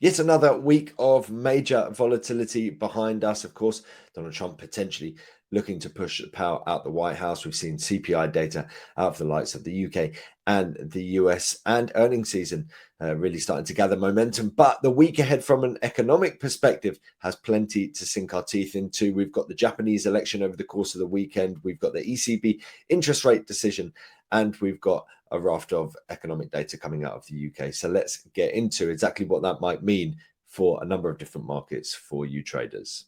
Yet another week of major volatility behind us. Of course, Donald Trump potentially looking to push power out the White House. We've seen CPI data out of the likes of the UK and the US, and earnings season really starting to gather momentum. But the week ahead from an economic perspective has plenty to sink our teeth into. We've got the Japanese election over the course of the weekend. We've got the ECB interest rate decision, and we've got a raft of economic data coming out of the UK. So let's get into exactly what that might mean for a number of different markets for you traders.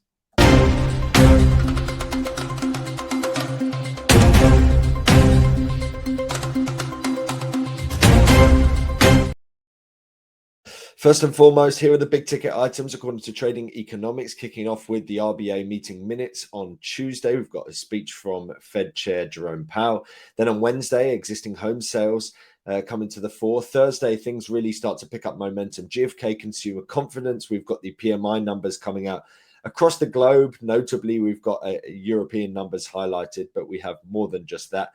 First and foremost, here are the big ticket items according to Trading Economics, kicking off with the RBA meeting minutes on Tuesday. We've got a speech from Fed Chair Jerome Powell. Then on Wednesday, existing home sales coming to the fore. Thursday, things really start to pick up momentum. GfK consumer confidence. We've got the PMI numbers coming out across the globe. Notably, we've got European numbers highlighted, but we have more than just that.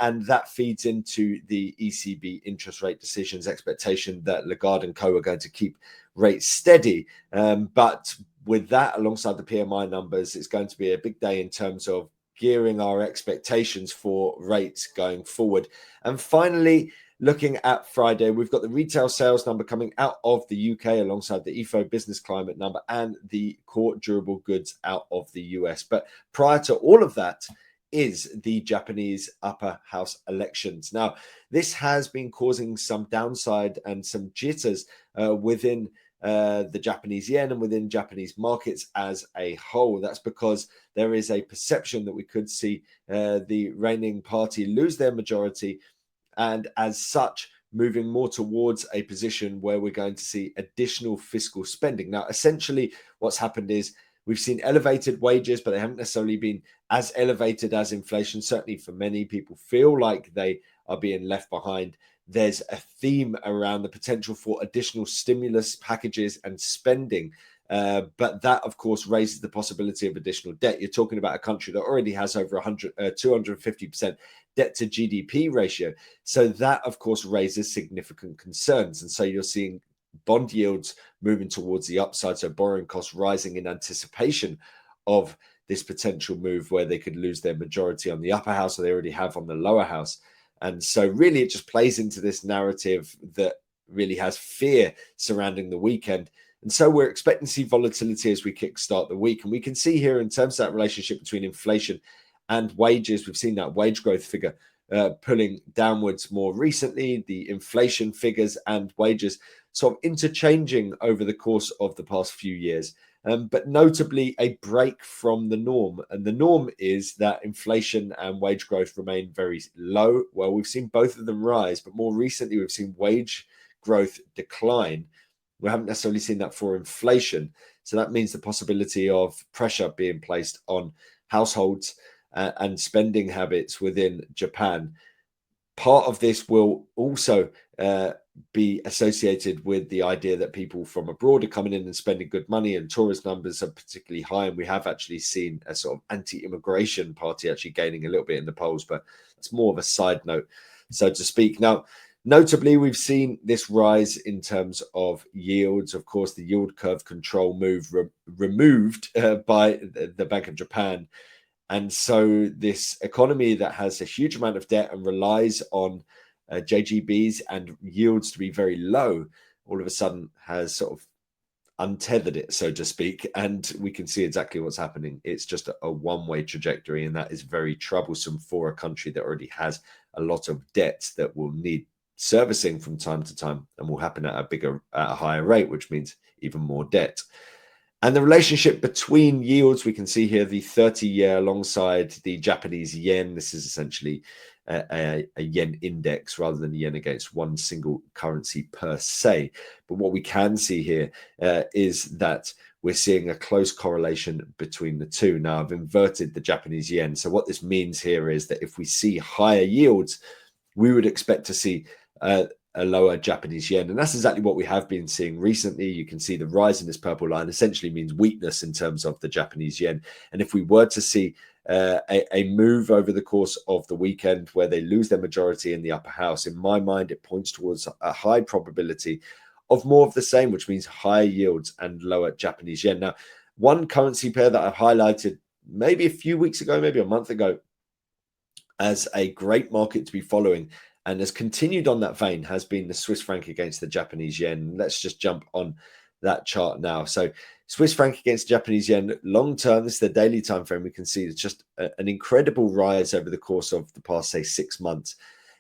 And that feeds into the ECB interest rate decisions, expectation that Lagarde and co are going to keep rates steady. But with that, alongside the PMI numbers, it's going to be a big day in terms of gearing our expectations for rates going forward. And finally, looking at Friday, we've got the retail sales number coming out of the UK alongside the IFO business climate number and the core durable goods out of the US. But prior to all of that is the Japanese upper house elections. Now, this has been causing some downside and some jitters within the Japanese yen and within Japanese markets as a whole. That's because there is a perception that we could see the reigning party lose their majority, and as such, moving more towards a position where we're going to see additional fiscal spending. Now, essentially, what's happened is we've seen elevated wages, but they haven't necessarily been as elevated as inflation. Certainly for many people feel like they are being left behind. There's a theme around the potential for additional stimulus packages and spending. But that, of course, raises the possibility of additional debt. You're talking about a country that already has over 250% debt to GDP ratio. So that, of course, raises significant concerns. And so you're seeing bond yields moving towards the upside, so borrowing costs rising in anticipation of this potential move where they could lose their majority on the upper house, or they already have on the lower house. And so really it just plays into this narrative that really has fear surrounding the weekend. And so we're expecting to see volatility as we kickstart the week. And we can see here in terms of that relationship between inflation and wages, we've seen that wage growth figure pulling downwards more recently, the inflation figures and wages sort of interchanging over the course of the past few years, but notably a break from the norm. And the norm is that inflation and wage growth remain very low. Well, we've seen both of them rise, but more recently we've seen wage growth decline. We haven't necessarily seen that for inflation. So that means the possibility of pressure being placed on households and spending habits within Japan. Part of this will also be associated with the idea that people from abroad are coming in and spending good money, and tourist numbers are particularly high. And we have actually seen a sort of anti-immigration party actually gaining a little bit in the polls, but it's more of a side note, so to speak. Now, notably, we've seen this rise in terms of yields. Of course, the yield curve control move removed by the Bank of Japan. And so this economy that has a huge amount of debt and relies on JGBs and yields to be very low, all of a sudden has sort of untethered it, so to speak. And we can see exactly what's happening. It's just a one-way trajectory, and that is very troublesome for a country that already has a lot of debt that will need servicing from time to time and will happen at a higher rate, which means even more debt. And the relationship between yields, we can see here the 30-year alongside the Japanese yen. This is essentially a yen index rather than yen against one single currency per se. But what we can see here is that we're seeing a close correlation between the two. Now, I've inverted the Japanese yen. So what this means here is that if we see higher yields, we would expect to see a lower Japanese yen. And that's exactly what we have been seeing recently. You can see the rise in this purple line essentially means weakness in terms of the Japanese yen. And if we were to see a move over the course of the weekend where they lose their majority in the upper house, in my mind, it points towards a high probability of more of the same, which means higher yields and lower Japanese yen. Now, one currency pair that I've highlighted maybe a few weeks ago, maybe a month ago, as a great market to be following and has continued on that vein has been the Swiss franc against the Japanese yen. Let's just jump on that chart now. So Swiss franc against Japanese yen, long term, this is the daily time frame. We can see it's just an incredible rise over the course of the past, say, 6 months.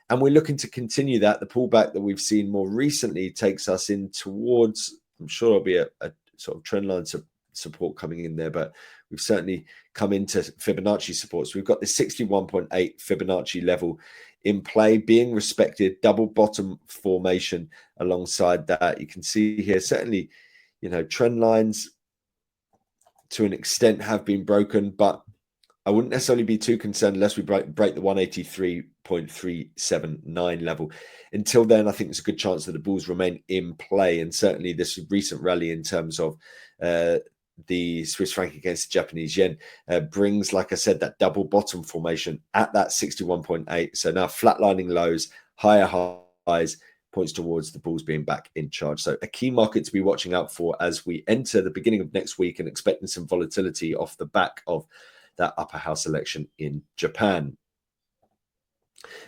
And we're looking to continue that. The pullback that we've seen more recently takes us in towards, I'm sure it'll be a sort of trend line support coming in there, but we've certainly come into Fibonacci support. So we've got the 61.8 Fibonacci level in play, being respected, double bottom formation alongside that. You can see here, certainly, trend lines to an extent have been broken, but I wouldn't necessarily be too concerned unless we break the 183.379 level. Until then, I think there's a good chance that the bulls remain in play. And certainly this recent rally in terms of the Swiss franc against the Japanese yen brings, like I said, that double bottom formation at that 61.8. So now flatlining lows, higher highs, points towards the bulls being back in charge. So a key market to be watching out for as we enter the beginning of next week and expecting some volatility off the back of that upper house election in Japan.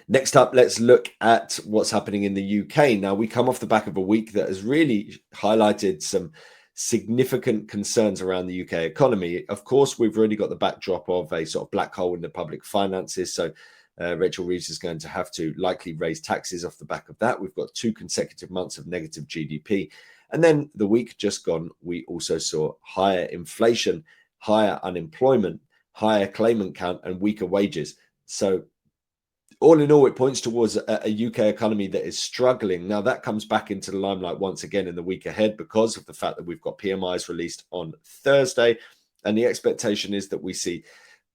Next up, let's look at what's happening in the UK. Now, we come off the back of a week that has really highlighted some significant concerns around the UK economy. Of course, we've already got the backdrop of a sort of black hole in the public finances. So Rachel Reeves is going to have to likely raise taxes off the back of that. We've got 2 consecutive months of negative GDP. And then the week just gone, we also saw higher inflation, higher unemployment, higher claimant count, and weaker wages. So all in all, it points towards a UK economy that is struggling. Now, that comes back into the limelight once again in the week ahead because of the fact that we've got PMIs released on Thursday. And the expectation is that we see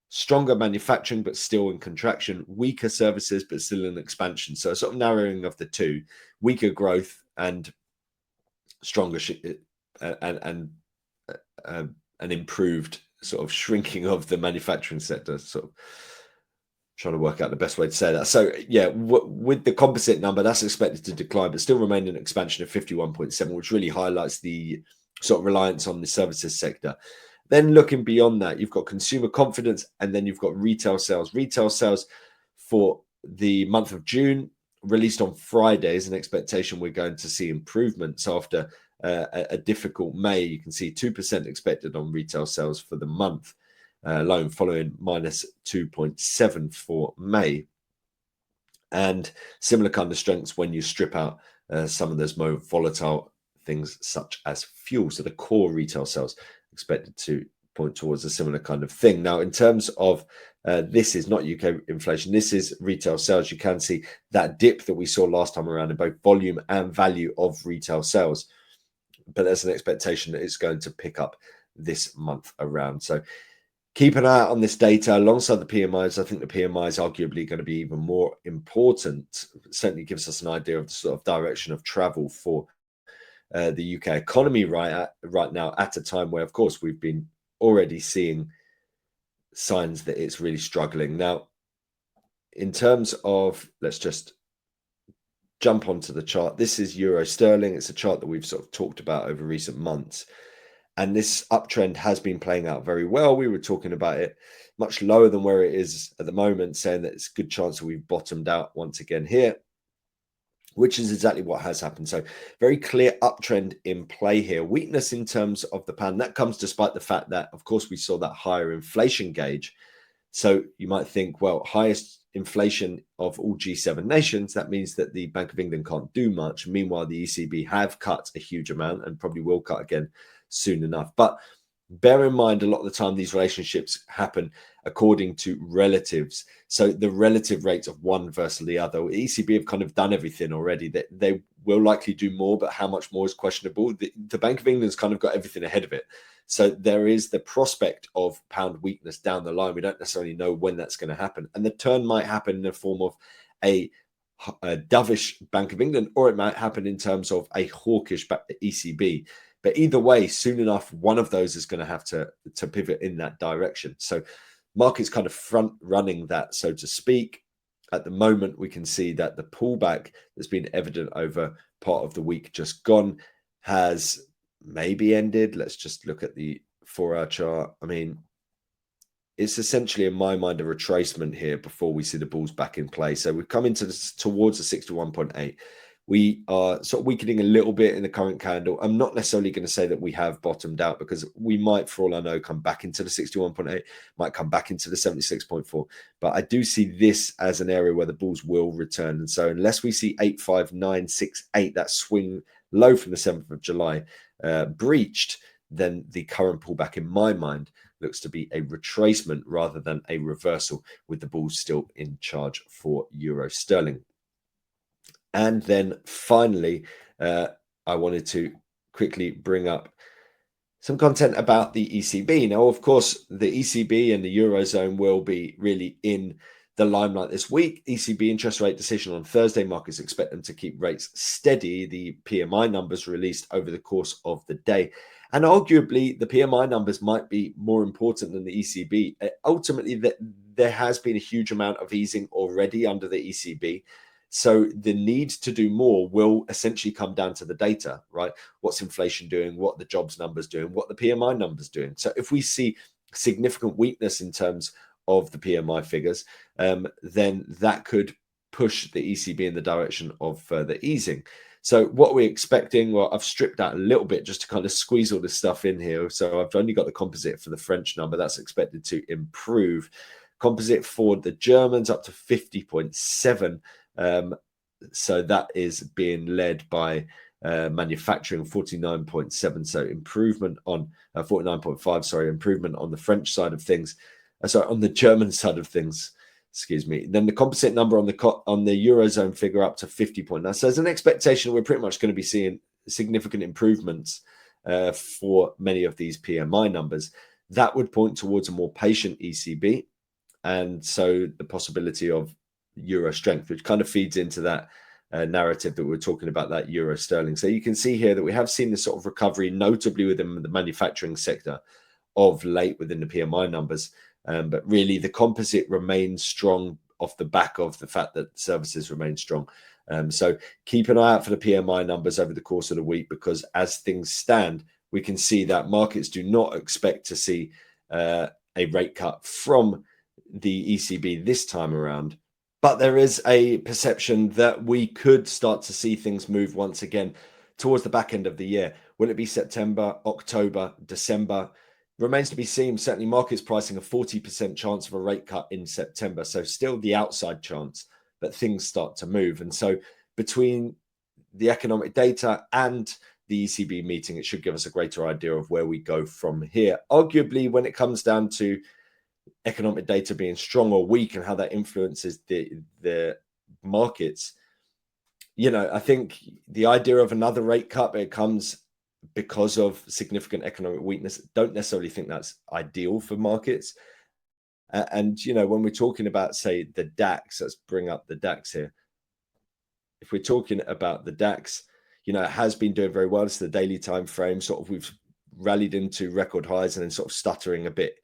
stronger manufacturing, but still in contraction, weaker services, but still in expansion. So a sort of narrowing of the two, weaker growth and stronger and an improved sort of shrinking of the manufacturing sector. Sort of trying to work out the best way to say that. So yeah, with the composite number, that's expected to decline, but still remain an expansion of 51.7, which really highlights the sort of reliance on the services sector. Then looking beyond that, you've got consumer confidence, and then you've got retail sales. Retail sales for the month of June released on Friday is an expectation we're going to see improvements after a difficult May. You can see 2% expected on retail sales for the month alone, following minus 2.7 for May. And similar kind of strengths when you strip out some of those more volatile things such as fuel. So the core retail sales expected to point towards a similar kind of thing. Now, in terms of this is not UK inflation, this is retail sales. You can see that dip that we saw last time around in both volume and value of retail sales. But there's an expectation that it's going to pick up this month around. So keep an eye out on this data alongside the PMIs. I think the PMI is arguably going to be even more important. It certainly gives us an idea of the sort of direction of travel for the UK economy right now, at a time where, of course, we've been already seeing signs that it's really struggling. Now, in terms of, let's just jump onto the chart. This is Euro Sterling. It's a chart that we've sort of talked about over recent months. And this uptrend has been playing out very well. We were talking about it much lower than where it is at the moment, saying that it's a good chance that we've bottomed out once again here, which is exactly what has happened. So very clear uptrend in play here. Weakness in terms of the pound. That comes despite the fact that, of course, we saw that higher inflation gauge. So you might think, well, highest inflation of all G7 nations, that means that the Bank of England can't do much. Meanwhile, the ECB have cut a huge amount and probably will cut again soon enough. But bear in mind, a lot of the time, these relationships happen according to relatives. So the relative rates of one versus the other. ECB have kind of done everything already. They will likely do more, but how much more is questionable. The Bank of England's kind of got everything ahead of it. So there is the prospect of pound weakness down the line. We don't necessarily know when that's going to happen. And the turn might happen in the form of a dovish Bank of England, or it might happen in terms of a hawkish ECB. But either way, soon enough, one of those is going to have to pivot in that direction. So market's kind of front running that, so to speak. At the moment, we can see that the pullback that's been evident over part of the week just gone has maybe ended. Let's just look at the 4-hour chart. I mean, it's essentially, in my mind, a retracement here before we see the bulls back in play. So we've come into this towards the 61.8. We are sort of weakening a little bit in the current candle. I'm not necessarily going to say that we have bottomed out, because we might, for all I know, come back into the 61.8, might come back into the 76.4. But I do see this as an area where the bulls will return. And so unless we see 85968, that swing low from the 7th of July, breached, then the current pullback, in my mind, looks to be a retracement rather than a reversal, with the bulls still in charge for euro sterling. And then finally, I wanted to quickly bring up some content about the ECB. Now, of course, the ECB and the Eurozone will be really in the limelight this week. ECB interest rate decision on Thursday. Markets expect them to keep rates steady. The PMI numbers released over the course of the day. And arguably, the PMI numbers might be more important than the ECB. Ultimately, there has been a huge amount of easing already under the ECB. So the need to do more will essentially come down to the data, right? What's inflation doing? What the jobs numbers doing? What the PMI numbers doing? So if we see significant weakness in terms of the PMI figures, then that could push the ECB in the direction of further easing. So what we're expecting, well, I've stripped out a little bit just to kind of squeeze all this stuff in here. So I've only got the composite for the French number. That's expected to improve. Composite for the Germans up to 50.7. So that is being led by manufacturing, 49.7. So improvement on 49.5. Sorry, improvement on the French side of things. Sorry, on the German side of things. Excuse me. Then the composite number on the Eurozone figure up to 50.9. So there's an expectation we're pretty much going to be seeing significant improvements for many of these PMI numbers. That would point towards a more patient ECB, and so the possibility of euro strength, which kind of feeds into that narrative that we're talking about, that euro sterling. So you can see here that we have seen this sort of recovery, notably within the manufacturing sector of late within the PMI numbers. But really, the composite remains strong off the back of the fact that services remain strong. So keep an eye out for the PMI numbers over the course of the week, because as things stand, we can see that markets do not expect to see a rate cut from the ECB this time around. But there is a perception that we could start to see things move once again towards the back end of the year. Will it be September, October, December? Remains to be seen. Certainly, markets pricing a 40% chance of a rate cut in September. So still the outside chance that things start to move. And so between the economic data and the ECB meeting, it should give us a greater idea of where we go from here. Arguably, when it comes down to economic data being strong or weak and how that influences the markets, I think the idea of another rate cut, it comes because of significant economic weakness. Don't necessarily think that's ideal for markets. And when we're talking about, say, the DAX, let's bring up the DAX here. If we're talking about the DAX, it has been doing very well. It's the daily time frame. Sort of we've rallied into record highs and then sort of stuttering a bit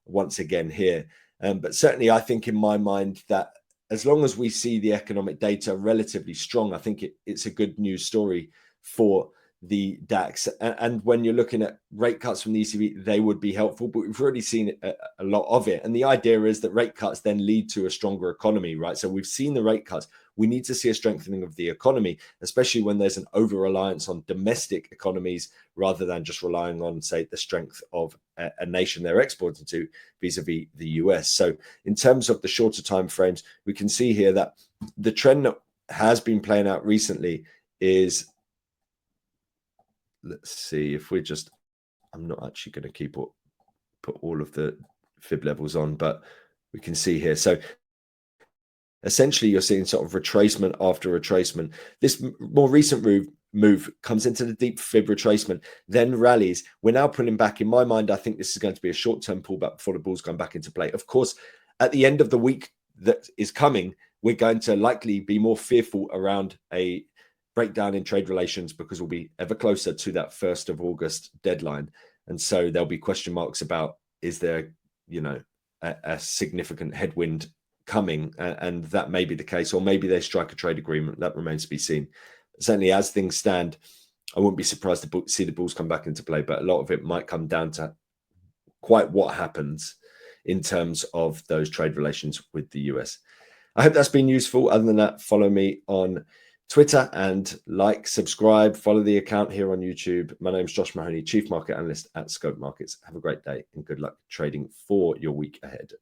once again here. But certainly I think, in my mind, that as long as we see the economic data relatively strong, I think it's a good news story for the DAX. And when you're looking at rate cuts from the ECB, they would be helpful, but we've already seen a lot of it. And the idea is that rate cuts then lead to a stronger economy, right? So we've seen the rate cuts. We need to see a strengthening of the economy, especially when there's an over-reliance on domestic economies rather than just relying on, say, the strength of a nation they're exporting to vis-a-vis the US. So in terms of the shorter time frames, we can see here that the trend that has been playing out recently is, let's see if I'm not actually going to put all of the fib levels on, but we can see here. So essentially, you're seeing sort of retracement after retracement. This more recent move comes into the deep fib retracement, then rallies. We're now pulling back. In my mind, I think this is going to be a short-term pullback before the bulls come back into play. Of course, at the end of the week that is coming, we're going to likely be more fearful around a breakdown in trade relations, because we'll be ever closer to that 1st of August deadline. And so there'll be question marks about, is there, a significant headwind coming? And that may be the case, or maybe they strike a trade agreement. That remains to be seen. Certainly, as things stand, I wouldn't be surprised to see the bulls come back into play, but a lot of it might come down to quite what happens in terms of those trade relations with the US. I hope that's been useful. Other than that, follow me on Twitter and subscribe, follow the account here on YouTube. My name's Josh Mahony, Chief Market Analyst at Scope Markets. Have a great day and good luck trading for your week ahead.